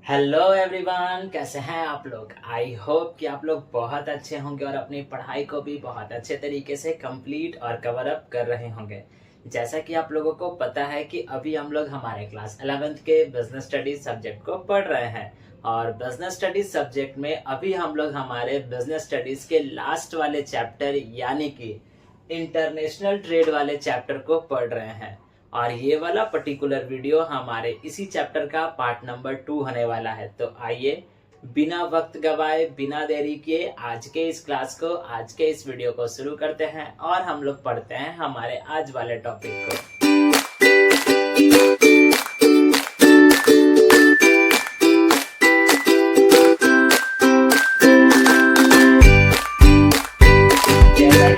Hello everyone, कैसे हैं आप लोग। आई होप कि आप लोग बहुत अच्छे होंगे और अपनी पढ़ाई को भी बहुत अच्छे तरीके से कंप्लीट और कवर अप कर रहे होंगे। जैसा कि आप लोगों को पता है कि अभी हम लोग हमारे क्लास 11th के बिजनेस स्टडीज सब्जेक्ट को पढ़ रहे हैं और बिजनेस स्टडीज सब्जेक्ट में अभी हम लोग हमारे बिजनेस स्टडीज के लास्ट वाले चैप्टर यानी कि इंटरनेशनल ट्रेड वाले चैप्टर को पढ़ रहे हैं। और ये वाला पर्टिकुलर वीडियो हमारे इसी चैप्टर का पार्ट नंबर 2 होने वाला है। तो आइए बिना वक्त गवाए बिना देरी किए आज के इस क्लास को, आज के इस वीडियो को शुरू करते हैं और हम लोग पढ़ते हैं हमारे आज वाले टॉपिक को।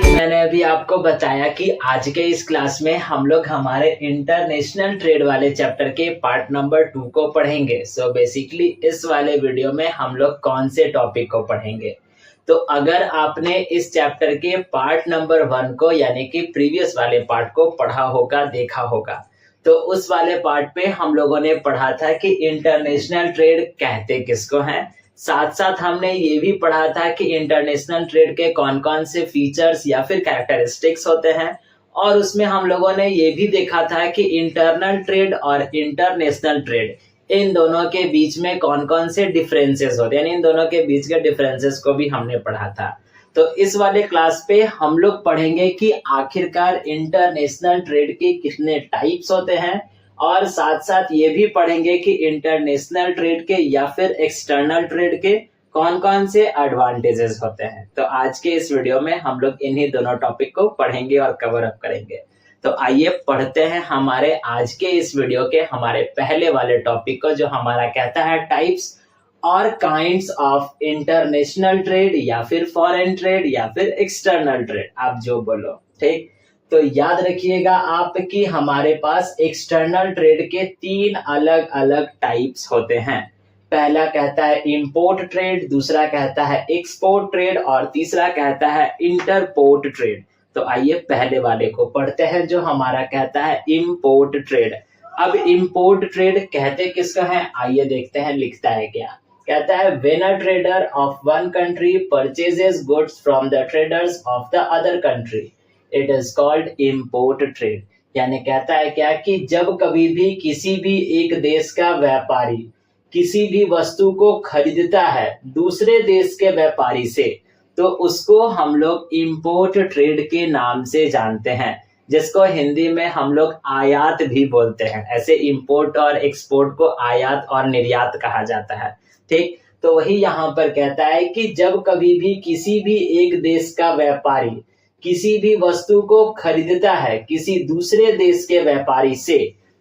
मैंने अभी आपको बताया कि आज के इस क्लास में हम लोग हमारे इंटरनेशनल ट्रेड वाले चैप्टर के पार्ट नंबर 2 को पढ़ेंगे। सो बेसिकली इस वाले वीडियो में हम लोग कौन से टॉपिक को पढ़ेंगे। तो अगर आपने इस चैप्टर के पार्ट नंबर 1 को यानी कि प्रीवियस वाले पार्ट को पढ़ा होगा, देखा होगा, तो उस वाले पार्ट पे हम लोगों ने पढ़ा था कि इंटरनेशनल ट्रेड कहते किसको हैं। साथ साथ हमने ये भी पढ़ा था कि इंटरनेशनल ट्रेड के कौन कौन से फीचर्स या फिर कैरेक्टरिस्टिक्स होते हैं और उसमें हम लोगों ने ये भी देखा था कि इंटरनल ट्रेड और इंटरनेशनल ट्रेड इन दोनों के बीच में कौन कौन से डिफरेंसेस होते हैं, यानी इन दोनों के बीच के डिफरेंसेस को भी हमने पढ़ा था। तो इस वाले क्लास पे हम लोग पढ़ेंगे कि आखिरकार इंटरनेशनल ट्रेड के कितने टाइप्स होते हैं और साथ साथ ये भी पढ़ेंगे कि इंटरनेशनल ट्रेड के या फिर एक्सटर्नल ट्रेड के कौन कौन से एडवांटेजेस होते हैं। तो आज के इस वीडियो में हम लोग इन्हीं दोनों टॉपिक को पढ़ेंगे और कवर अप करेंगे। तो आइए पढ़ते हैं हमारे आज के इस वीडियो के हमारे पहले वाले टॉपिक को, जो हमारा कहता है टाइप्स और काइंड्स ऑफ इंटरनेशनल ट्रेड या फिर फॉरेन ट्रेड या फिर एक्सटर्नल ट्रेड, आप जो बोलो। ठीक, तो याद रखिएगा आप कि हमारे पास एक्सटर्नल ट्रेड के 3 अलग अलग टाइप्स होते हैं। पहला कहता है इंपोर्ट ट्रेड, दूसरा कहता है एक्सपोर्ट ट्रेड और तीसरा कहता है इंटरपोर्ट ट्रेड। तो आइए पहले वाले को पढ़ते हैं जो हमारा कहता है इंपोर्ट ट्रेड। अब इंपोर्ट ट्रेड कहते किसका है, आइए देखते हैं लिखता है क्या। कहता है when a trader of one country purchases goods from the traders of the other country it is called import trade. यानी कहता है क्या कि जब कभी भी किसी भी एक देश का व्यापारी किसी भी वस्तु को खरीदता है दूसरे देश के व्यापारी से, तो उसको हम लोग इंपोर्ट ट्रेड के नाम से जानते हैं, जिसको हिंदी में हम लोग आयात भी बोलते हैं। ऐसे इंपोर्ट और एक्सपोर्ट को आयात और निर्यात कहा जाता है। ठीक, तो वही यहाँ पर कहता है कि जब कभी भी किसी भी एक देश का व्यापारी किसी भी वस्तु को खरीदता है किसी दूसरे देश के व्यापारी से,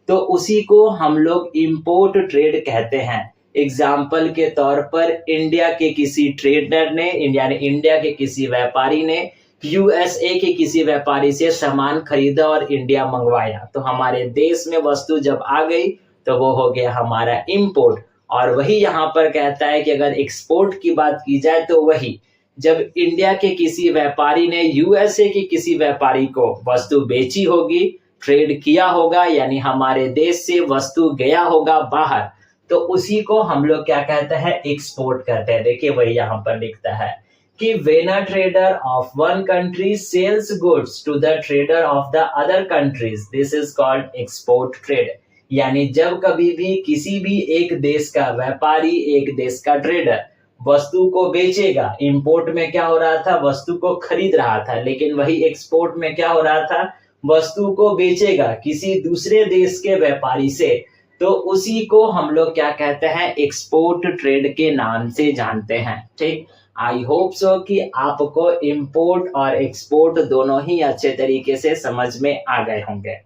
तो उसी को हम लोग इंपोर्ट ट्रेड कहते हैं। एग्जाम्पल के तौर पर इंडिया के किसी ट्रेडर ने यानी इंडिया के किसी व्यापारी ने यूएसए के किसी व्यापारी से सामान खरीदा और इंडिया मंगवाया, तो हमारे देश में वस्तु जब आ गई तो वो हो गया हमारा इंपोर्ट। और वही यहाँ पर कहता है कि अगर एक्सपोर्ट की बात की जाए तो वही जब इंडिया के किसी व्यापारी ने यूएसए के किसी व्यापारी को वस्तु बेची होगी, ट्रेड किया होगा, यानी हमारे देश से वस्तु गया होगा बाहर, तो उसी को हम लोग क्या कहते हैं, एक्सपोर्ट कहते हैं। देखिए वही यहाँ पर लिखता है कि when a trader of one country sells goods to the trader of the other countries this is called export trade. यानी जब कभी भी किसी भी एक देश का व्यापारी एक देश का ट्रेडर वस्तु को बेचेगा, इंपोर्ट में क्या हो रहा था, वस्तु को खरीद रहा था, लेकिन वही एक्सपोर्ट में क्या हो रहा था, वस्तु को बेचेगा किसी दूसरे देश के व्यापारी से, तो उसी को हम लोग क्या कहते हैं, एक्सपोर्ट ट्रेड के नाम से जानते हैं। ठीक, आई होप सो कि आपको इंपोर्ट और एक्सपोर्ट दोनों ही अच्छे तरीके से समझ में आ गए होंगे।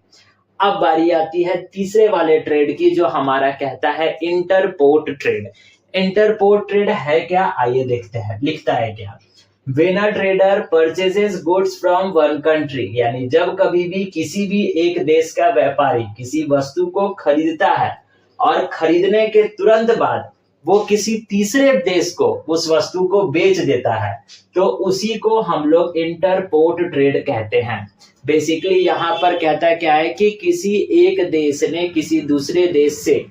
अब बारी आती है तीसरे वाले ट्रेड की, जो हमारा कहता है इंटरपोर्ट ट्रेड। इंटरपोर्ट ट्रेड है क्या, आइए देखते हैं लिखता है क्या। When a trader purchases goods from one country, यानी जब कभी भी किसी भी एक देश का व्यापारी किसी वस्तु को खरीदता है और खरीदने के तुरंत बाद वो किसी तीसरे देश को उस वस्तु को बेच देता है, तो उसी को हम लोग इंटरपोर्ट ट्रेड कहते हैं। बेसिकली यहाँ पर कहता क्या है कि किसी एक देश ने किसी दूसरे देश से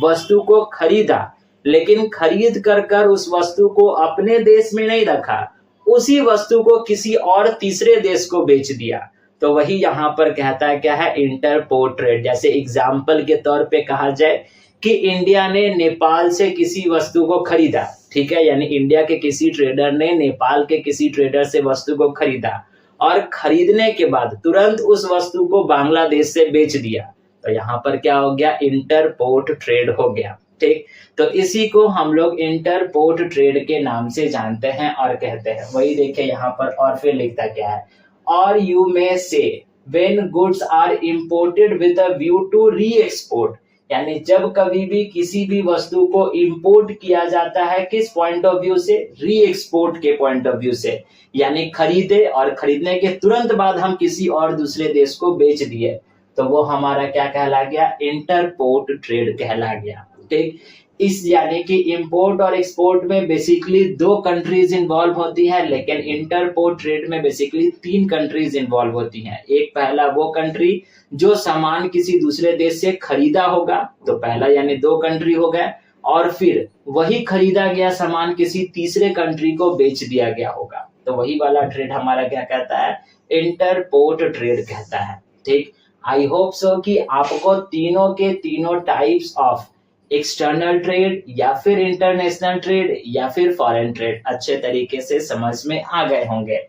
वस्तु को खरीदा, लेकिन खरीद कर उस वस्तु को अपने देश में नहीं रखा, उसी वस्तु को किसी और तीसरे देश को बेच दिया। तो वही यहाँ पर कहता है क्या है, इंटरपोर्ट ट्रेड। जैसे एग्जाम्पल के तौर पे कहा जाए कि इंडिया ने नेपाल से किसी वस्तु को खरीदा, ठीक है, यानी इंडिया के किसी ट्रेडर ने नेपाल के किसी ट्रेडर से वस्तु को खरीदा और खरीदने के बाद तुरंत उस वस्तु को बांग्लादेश से बेच दिया, तो यहाँ पर क्या हो गया, इंटरपोर्ट ट्रेड हो गया। ठीक, तो इसी को हम लोग इंटरपोर्ट ट्रेड के नाम से जानते हैं और कहते हैं। वही देखिए यहाँ पर और फिर लिखता क्या है, और you may say when goods are imported with a view to re export, यानी जब कभी भी किसी भी वस्तु को इंपोर्ट किया जाता है, किस पॉइंट ऑफ व्यू से, री एक्सपोर्ट के पॉइंट ऑफ व्यू से, यानी खरीदे और खरीदने के तुरंत बाद हम किसी और दूसरे देश को बेच दिए, तो वो हमारा क्या कहला गया, इंटरपोर्ट ट्रेड कहला गया। ठीक, इस यानी कि इंपोर्ट और एक्सपोर्ट में बेसिकली 2 कंट्रीज इन्वॉल्व होती है, लेकिन इंटरपोर्ट ट्रेड में बेसिकली 3 कंट्रीज इन्वॉल्व होती हैं। एक पहला वो कंट्री जो सामान किसी दूसरे देश से खरीदा होगा, तो पहला यानी 2 कंट्री हो गए, और फिर वही खरीदा गया सामान किसी तीसरे कंट्री को बेच दिया गया होगा, तो वही वाला ट्रेड हमारा क्या कहता है, इंटरपोर्ट ट्रेड कहता है। ठीक, आई होप सो कि आपको तीनों के तीनों टाइप्स ऑफ एक्सटर्नल ट्रेड या फिर इंटरनेशनल ट्रेड या फिर फॉरेन ट्रेड अच्छे तरीके से समझ में आ गए होंगे।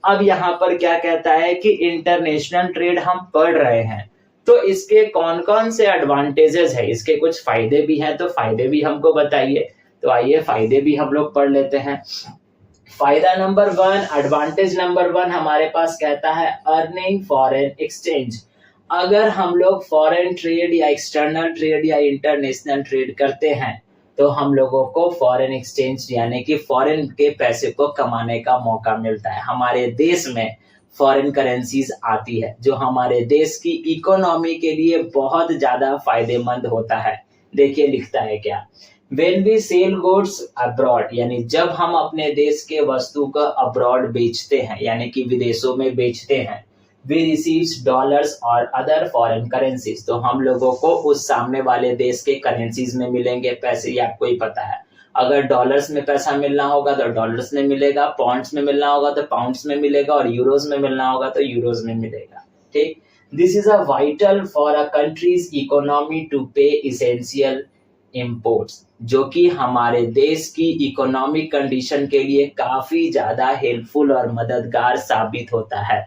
अब यहाँ पर क्या कहता है कि इंटरनेशनल ट्रेड हम पढ़ रहे हैं, तो इसके कौन कौन से एडवांटेजेस है, इसके कुछ फायदे भी हैं, तो फायदे भी हमको बताइए। तो आइए फायदे भी हम लोग पढ़ लेते हैं। फायदा नंबर 1, एडवांटेज नंबर 1 हमारे पास कहता है अर्निंग फॉरेन एक्सचेंज। अगर हम लोग फॉरेन ट्रेड या एक्सटर्नल ट्रेड या इंटरनेशनल ट्रेड करते हैं, तो हम लोगों को फॉरेन एक्सचेंज यानी कि फॉरेन के पैसे को कमाने का मौका मिलता है। हमारे देश में फॉरेन करेंसीज आती है, जो हमारे देश की इकोनॉमी के लिए बहुत ज्यादा फायदेमंद होता है। देखिए लिखता है क्या, When we sell goods abroad, यानी जब हम अपने देश के वस्तु को अब्रॉड बेचते हैं, यानी कि विदेशों में बेचते हैं, we receives dollars और other foreign currencies, तो हम लोगों को उस सामने वाले देश के करेंसीज में मिलेंगे पैसे, ये आपको ही पता है। अगर डॉलर्स में पैसा मिलना होगा तो डॉलर्स में मिलेगा, पाउंड्स में मिलना होगा तो पाउंड्स में मिलेगा, और यूरोज में मिलना होगा तो यूरोज में मिलेगा। ठीक, this is a vital for a country's economy to pay essential imports, जो कि हमारे देश की इकोनॉमिक कंडीशन के लिए काफी ज्यादा हेल्पफुल और मददगार साबित होता है।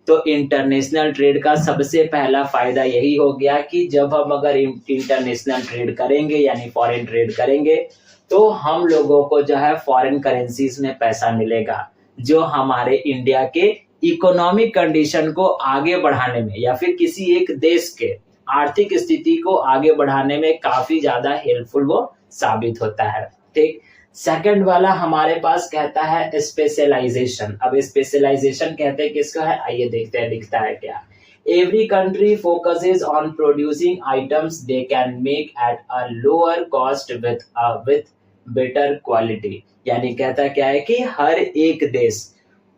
तो इंटरनेशनल ट्रेड का सबसे पहला फायदा यही हो गया कि जब हम अगर इंटरनेशनल ट्रेड करेंगे यानी फॉरेन ट्रेड करेंगे, तो हम लोगों को जो है फॉरेन करेंसीज में पैसा मिलेगा, जो हमारे इंडिया के इकोनॉमिक कंडीशन को आगे बढ़ाने में या फिर किसी एक देश के आर्थिक स्थिति को आगे बढ़ाने में काफी ज्यादा हेल्पफुल वो साबित होता है। ठीक, सेकंड वाला हमारे पास कहता है स्पेशलाइजेशन। अब स्पेशलाइजेशन कहते हैं किसको है, आइए देखते हैं लिखता है क्या, every country focuses on producing items they can make at a lower cost with better quality. यानी कहता क्या है कि हर एक देश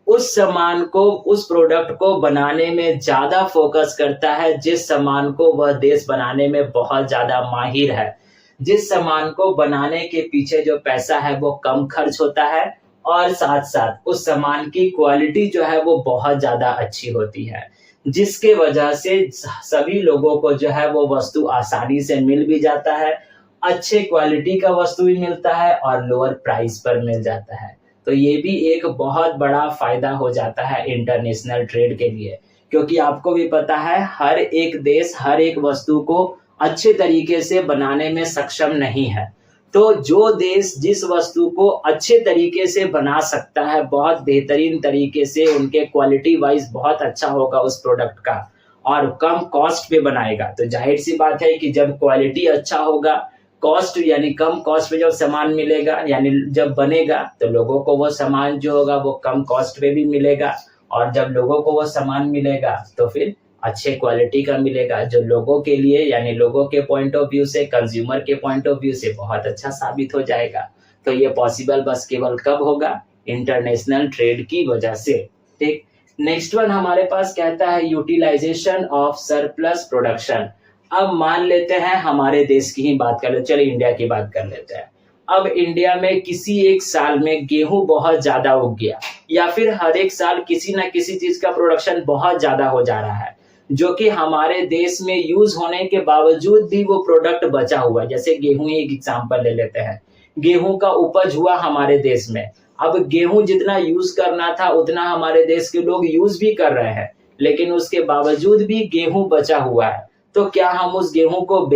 उस सामान को, उस प्रोडक्ट को बनाने में ज्यादा फोकस करता है जिस सामान को वह देश बनाने में बहुत ज्यादा माहिर है, जिस सामान को बनाने के पीछे जो पैसा है वो कम खर्च होता है, और साथ साथ उस सामान की क्वालिटी जो है वो बहुत ज्यादा अच्छी होती है, जिसके वजह से सभी लोगों को जो है वो वस्तु आसानी से मिल भी जाता है, अच्छे क्वालिटी का वस्तु भी मिलता है और लोअर प्राइस पर मिल जाता है। तो ये भी एक बहुत बड़ा फायदा हो जाता है इंटरनेशनल ट्रेड के लिए, क्योंकि आपको भी पता है हर एक देश हर एक वस्तु को अच्छे तरीके से बनाने में सक्षम नहीं है। तो जो देश जिस वस्तु को अच्छे तरीके से बना सकता है, बहुत बेहतरीन तरीके से, उनके क्वालिटी वाइज बहुत अच्छा होगा उस प्रोडक्ट का और कम कॉस्ट पे बनाएगा, तो जाहिर सी बात है कि जब क्वालिटी अच्छा होगा, कॉस्ट यानी कम कॉस्ट पे जब सामान मिलेगा यानी जब बनेगा, तो लोगों को वो सामान जो होगा वो कम कॉस्ट पे भी मिलेगा, और जब लोगों को वो सामान मिलेगा तो फिर अच्छे क्वालिटी का मिलेगा, जो लोगों के लिए यानी लोगों के पॉइंट ऑफ व्यू से, कंज्यूमर के पॉइंट ऑफ व्यू से बहुत अच्छा साबित हो जाएगा। तो ये पॉसिबल बस केवल कब होगा, इंटरनेशनल ट्रेड की वजह से। ठीक, नेक्स्ट वन हमारे पास कहता है यूटिलाइजेशन ऑफ सरप्लस प्रोडक्शन। अब मान लेते हैं हमारे देश की ही बात कर ले, चलिए इंडिया की बात कर लेते हैं। अब इंडिया में किसी एक साल में गेहूं बहुत ज्यादा उग गया, या फिर हर एक साल किसी ना किसी चीज का प्रोडक्शन बहुत ज्यादा हो जा रहा है, जो कि हमारे देश में यूज होने के बावजूद भी वो प्रोडक्ट बचा हुआ है। जैसे गेहूं एक एग्जांपल ले लेते हैं, गेहूं का उपज हुआ हमारे देश में, अब गेहूं जितना यूज करना था उतना हमारे देश के लोग यूज भी कर रहे हैं, लेकिन उसके बावजूद भी गेहूं बचा हुआ है। तो क्या हम उस गेहूं को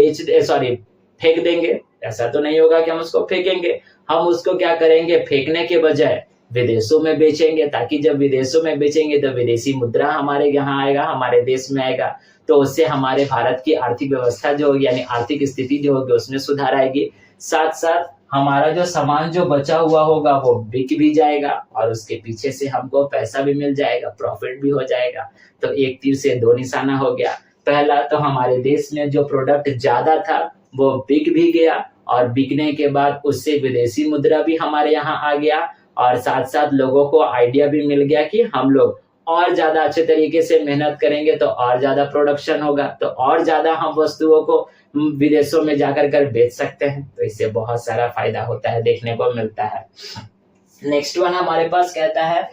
फेंक देंगे? ऐसा तो नहीं होगा कि हम उसको फेंकेंगे। हम उसको क्या करेंगे, फेंकने के बजाय विदेशों में बेचेंगे, ताकि जब विदेशों में बेचेंगे तो विदेशी मुद्रा हमारे यहाँ आएगा, हमारे देश में आएगा, तो उससे हमारे भारत की आर्थिक व्यवस्था जो होगी, यानी आर्थिक स्थिति जो होगी, उसमें सुधार आएगी। साथ साथ हमारा जो सामान जो बचा हुआ होगा वो बिक भी जाएगा, और उसके पीछे से हमको पैसा भी मिल जाएगा, प्रॉफिट भी हो जाएगा। तो एक तीर से दो निशाना हो गया। पहला तो हमारे देश में जो प्रोडक्ट ज्यादा था वो बिक भी गया, और बिकने के बाद उससे विदेशी मुद्रा भी हमारे यहाँ आ गया, और साथ साथ लोगों को आइडिया भी मिल गया कि हम लोग और ज्यादा अच्छे तरीके से मेहनत करेंगे तो और ज्यादा प्रोडक्शन होगा, तो और ज्यादा हम वस्तुओं को विदेशों में जाकर कर बेच सकते हैं। तो इससे बहुत सारा फायदा होता है, देखने को मिलता है। नेक्स्ट वन हमारे पास कहता है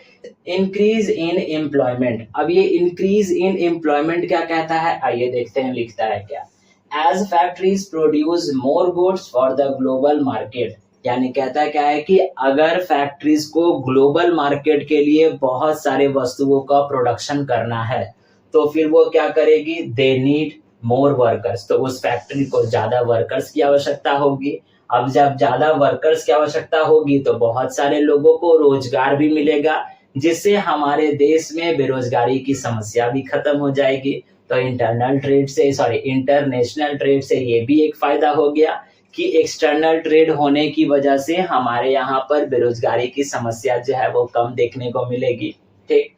इंक्रीज इन एम्प्लॉयमेंट। अब ये इंक्रीज इन एम्प्लॉयमेंट क्या कहता है, आइए देखते हैं लिखता है क्या। As factories produce more goods for the global market, यानी कहता क्या है कि अगर फैक्ट्रीज को ग्लोबल मार्केट के लिए बहुत सारे वस्तुओं का प्रोडक्शन करना है तो फिर वो क्या करेगी, दे नीड मोर वर्कर्स। तो उस फैक्ट्री को ज्यादा वर्कर्स की आवश्यकता होगी। अब जब ज्यादा वर्कर्स की आवश्यकता होगी तो बहुत सारे लोगों को रोजगार भी मिलेगा, जिससे हमारे देश में बेरोजगारी की समस्या भी खत्म हो जाएगी। तो इंटरनेशनल ट्रेड से ये भी एक फायदा हो गया कि एक्सटर्नल ट्रेड होने की वजह से हमारे यहाँ पर बेरोजगारी की समस्या जो है वो कम देखने को मिलेगी। ठीक,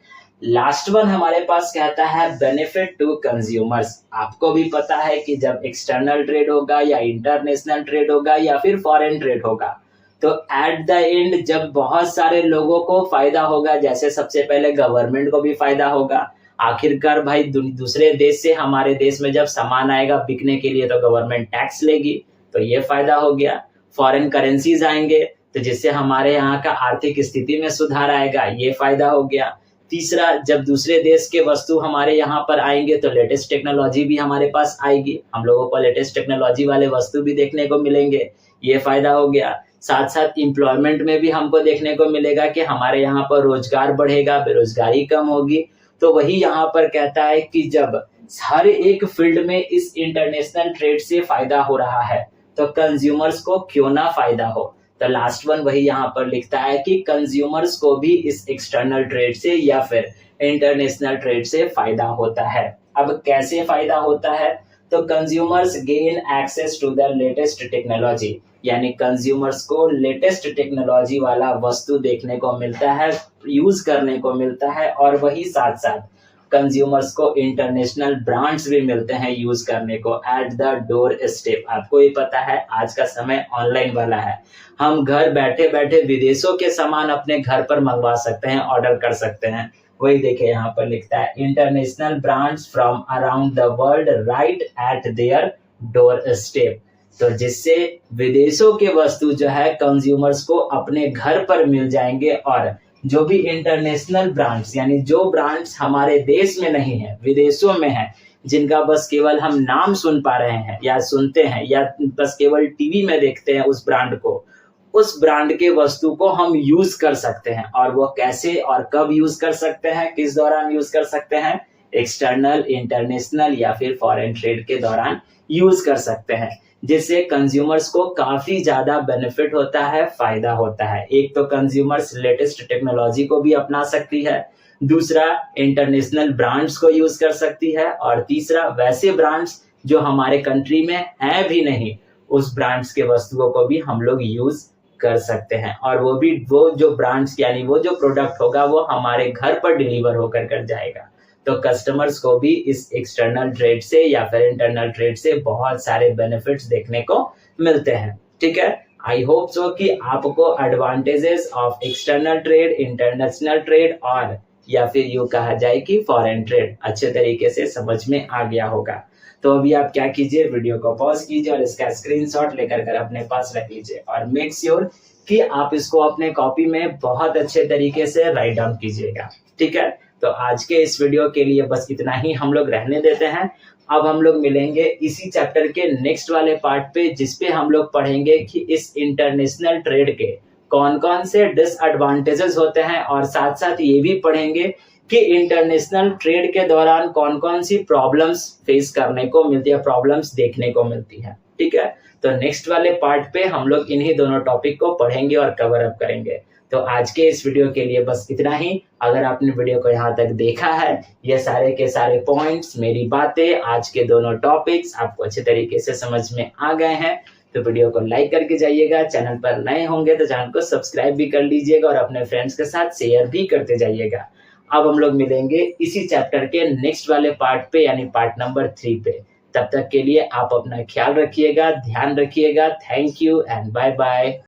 लास्ट वन हमारे पास कहता है बेनिफिट टू कंज्यूमर्स। आपको भी पता है कि जब एक्सटर्नल ट्रेड होगा या इंटरनेशनल ट्रेड होगा या फिर फॉरेन ट्रेड होगा, तो एट द एंड जब बहुत सारे लोगों को फायदा होगा, जैसे सबसे पहले गवर्नमेंट को भी फायदा होगा। आखिरकार भाई दूसरे देश से हमारे देश में जब सामान आएगा बिकने के लिए तो गवर्नमेंट टैक्स लेगी, तो ये फायदा हो गया। फॉरेन करेंसीज आएंगे तो जिससे हमारे यहाँ का आर्थिक स्थिति में सुधार आएगा, ये फायदा हो गया। तीसरा, जब दूसरे देश के वस्तु हमारे यहाँ पर आएंगे तो लेटेस्ट टेक्नोलॉजी भी हमारे पास आएगी, हम लोगों को लेटेस्ट टेक्नोलॉजी वाले वस्तु भी देखने को मिलेंगे, ये फायदा हो गया। साथ साथ एम्प्लॉयमेंट में भी हमको देखने को मिलेगा कि हमारे यहाँ पर रोजगार बढ़ेगा, बेरोजगारी कम होगी। तो वही यहाँ पर कहता है कि जब हर एक फील्ड में इस इंटरनेशनल ट्रेड से फायदा हो रहा है तो कंज्यूमर्स को क्यों ना फायदा हो। तो लास्ट वन वही यहाँ पर लिखता है कि कंज्यूमर्स को भी इस एक्सटर्नल ट्रेड से या फिर इंटरनेशनल ट्रेड से फायदा होता है। अब कैसे फायदा होता है, तो consumers gain access to the latest technology, यानी कंज्यूमर्स को लेटेस्ट टेक्नोलॉजी वाला वस्तु देखने को मिलता है, यूज करने को मिलता है, और वही साथ साथ कंज्यूमर्स को इंटरनेशनल ब्रांड्स भी मिलते हैं यूज करने को एट द डोर स्टेप। आपको ही पता है आज का समय ऑनलाइन वाला है, हम घर बैठे बैठे विदेशों के सामान अपने घर पर मंगवा सकते हैं, ऑर्डर कर सकते हैं। वही देखे यहाँ पर लिखता है international brands from around the world right eight their door step. तो जिससे विदेशों के वस्तु जो है कंज्यूमर्स को अपने घर पर मिल जाएंगे, और जो भी इंटरनेशनल ब्रांड्स यानी जो ब्रांड्स हमारे देश में नहीं है, विदेशों में है, जिनका बस केवल हम नाम सुन पा रहे हैं या सुनते हैं या बस केवल टीवी में देखते हैं उस ब्रांड को, उस ब्रांड के वस्तु को हम यूज कर सकते हैं। और वो कैसे और कब यूज कर सकते हैं, किस दौरान यूज कर सकते हैं, एक्सटर्नल, इंटरनेशनल या फिर फॉरेन ट्रेड के दौरान यूज कर सकते हैं, जिससे कंज्यूमर्स को काफी ज्यादा बेनिफिट होता है, फायदा होता है। एक तो कंज्यूमर्स लेटेस्ट टेक्नोलॉजी को भी अपना सकती है, दूसरा इंटरनेशनल ब्रांड्स को यूज कर सकती है, और तीसरा वैसे ब्रांड्स जो हमारे कंट्री में है भी नहीं, उस ब्रांड्स के वस्तुओं को भी हम लोग यूज कर सकते हैं। और वो जो ब्रांड्स यानी वो जो प्रोडक्ट होगा वो हमारे घर पर डिलीवर होकर कर जाएगा। तो कस्टमर्स को भी इस एक्सटर्नल ट्रेड से या फिर इंटरनल ट्रेड से बहुत सारे बेनिफिट्स देखने को मिलते हैं। ठीक है, आई होप सो कि आपको advantages of external trade, international trade और या फिर यूं कहा जाए कि फॉरेन ट्रेड अच्छे तरीके से समझ में आ गया होगा। तो अभी आप क्या कीजिए, वीडियो को पॉज कीजिए और इसका स्क्रीनशॉट लेकर कर अपने पास रख लीजिए और मेक श्योर कि आप इसको अपने कॉपी में बहुत अच्छे तरीके से राइट डाउन कीजिएगा। ठीक है, तो आज के इस वीडियो के लिए बस इतना ही हम लोग रहने देते हैं। अब हम लोग मिलेंगे इसी चैप्टर के नेक्स्ट वाले पार्ट पे, जिसपे हम लोग पढ़ेंगे कि इस इंटरनेशनल ट्रेड के कौन कौन से डिसएडवांटेजेस होते हैं और साथ साथ ये भी पढ़ेंगे कि इंटरनेशनल ट्रेड के दौरान कौन कौन सी प्रॉब्लम्स फेस करने को मिलती है, प्रॉब्लम्स देखने को मिलती है। ठीक है, तो नेक्स्ट वाले पार्ट पे हम लोग इन्हीं दोनों टॉपिक को पढ़ेंगे और कवर अप करेंगे। तो आज के इस वीडियो के लिए बस इतना ही। अगर आपने वीडियो को यहाँ तक देखा है, ये सारे के सारे पॉइंट्स, मेरी बातें, आज के दोनों टॉपिक्स आपको अच्छे तरीके से समझ में आ गए हैं, तो वीडियो को लाइक करके जाइएगा। चैनल पर नए होंगे तो चैनल को सब्सक्राइब भी कर लीजिएगा और अपने फ्रेंड्स के साथ शेयर भी करते जाइएगा। अब हम लोग मिलेंगे इसी चैप्टर के नेक्स्ट वाले पार्ट पे, यानी पार्ट नंबर 3 पे। तब तक के लिए आप अपना ख्याल रखिएगा, ध्यान रखिएगा। Thank you and bye bye.